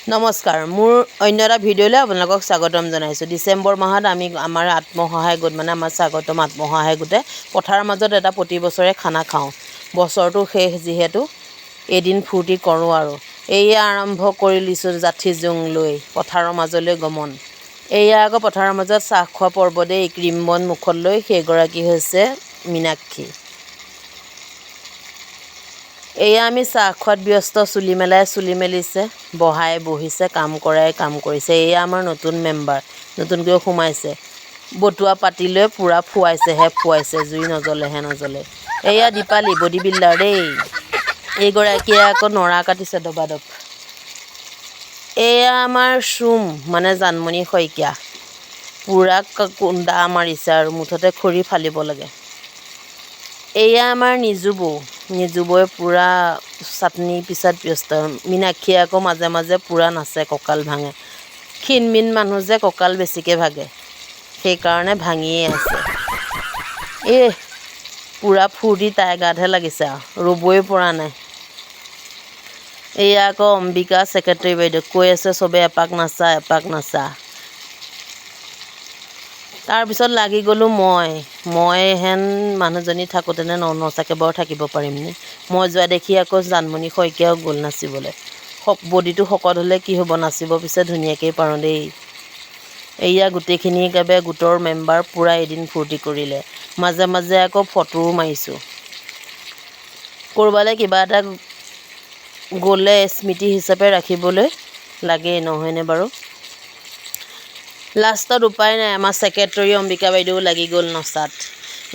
নমস্কাৰ মোৰ অন্য এটা ভিডিঅ'লৈ আপোনালোকক স্বাগতম জনাইছোঁ। ডিচেম্বৰ মাহত আমি আমাৰ আত্মসহায়ক গোট মানে আমাৰ স্বাগতম আত্মসহায়ক গোটে পথাৰৰ মাজত এটা প্ৰতি বছৰে খানা খাওঁ। বছৰটো শেষ যিহেতু এদিন ফূৰ্তি কৰোঁ আৰু এয়া আৰম্ভ কৰি লিছোঁ জাঠি জোং লৈ পথাৰৰ মাজলৈ গমন। এয়া আকৌ পথাৰৰ মাজত চাহ খোৱা পৰ্ব দেই। ক্ৰীমবন মুখত লৈ সেইগৰাকী হৈছে মীনাক্ষী। এয়া আমি চাহ খোৱাত ব্যস্ত, চুলি মেলাই চুলি মেলিছে, বহাই বহিছে, কাম কৰাই কাম কৰিছে। এয়া আমাৰ নতুন মেম্বাৰ, নতুনকৈ সোমাইছে। বটুৱা পাতি লৈ পূৰা ফুৱাইছে, জুই নজ্বলেহে নজ্বলে। এয়া দীপালী বডি বিল্ডাৰ দেই। এইগৰাকীয়ে আকৌ নৰা কাটিছে দবাদব। এয়া আমাৰ চুম মানে জানমণি শইকীয়া, পূৰা কুন্দা মাৰিছে আৰু মুঠতে খৰি ফালিব লাগে। এয়া আমাৰ নিজু বৌয়ে পূৰা চাটনি পিছাত ব্যস্ত। মীনাক্ষীয়ে আকৌ মাজে মাজে পূৰা নাচে, কঁকাল ভাঙে। ক্ষীণমিন মানুহ যে কঁকাল বেছিকৈ ভাগে, সেইকাৰণে ভাঙিয়ে আছে। পূৰা ফূৰ্তি তাইৰ গাতহে লাগিছে আৰু ৰ'বই পৰা নাই। এয়া আকৌ অম্বিকা ছেক্ৰেটেৰী বাইদেউ কৈ আছে চবে এপাক নাচা। তাৰপিছত লাগি গ'লোঁ মই হেন মানুহজনী থাকোঁতেনে নচাকৈ বাৰু থাকিব পাৰিমনে? মই যোৱা দেখি আকৌ জানমণি শইকীয়াও গ'ল নাচিবলৈ। বডিটো শকত হ'লে কি হ'ব, নাচিব পিছে ধুনীয়াকৈ পাৰোঁ দেই। এয়া গোটেইখিনি একেবাৰে গোটৰ মেম্বাৰ পূৰা এদিন ফূৰ্তি কৰিলে। মাজে মাজে আকৌ ফটোও মাৰিছোঁ। ক'ৰবালৈ কিবা এটা গ'লে স্মৃতি হিচাপে ৰাখিবলৈ লাগেই, নহয়নে বাৰু? লাষ্টত উপায় নাই, আমাৰ ছেক্ৰেটৰী অম্বিকা বাইদেউ লাগি গ'ল নচাত।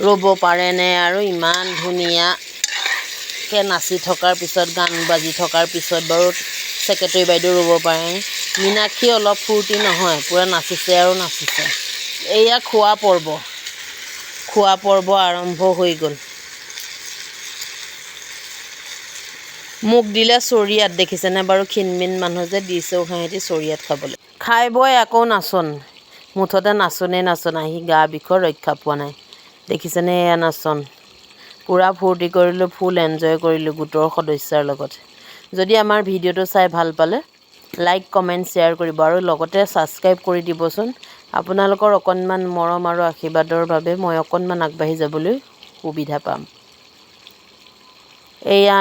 ৰ'ব পাৰেনে আৰু ইমান ধুনীয়াকৈ নাচি থকাৰ পিছত, গান বাজি থকাৰ পিছত বাৰু ছেক্ৰেটৰী বাইদেউ ৰ'ব পাৰেনে? মীনাক্ষী অলপ ফূৰ্তি নহয়, পূৰা নাচিছে আৰু নাচিছে। এয়া খোৱা পৰ্ব আৰম্ভ হৈ গ'ল। মোক দিলে চৰিয়াত, দেখিছেনে বাৰু? ক্ষীণমিন মানুহ যে দিছেও সিহঁতি চৰিয়াত খাবলৈ। খাই বৈ আকৌ নাচোন, মুঠতে নাচোন আহি গা বিষত ৰক্ষা পোৱা নাই। দেখিছেনে এয়া নাচোন, পূৰা ফূৰ্তি কৰিলোঁ, ফুল এনজয় কৰিলোঁ গোটৰ সদস্যাৰ লগত। যদি আমাৰ ভিডিঅ'টো চাই ভাল পালে লাইক কমেণ্ট শ্বেয়াৰ কৰিব আৰু লগতে ছাবস্ক্ৰাইব কৰি দিবচোন। আপোনালোকৰ অকণমান মৰম আৰু আশীৰ্বাদৰ বাবে মই অকণমান আগবাঢ়ি যাবলৈ সুবিধা পাম। এয়া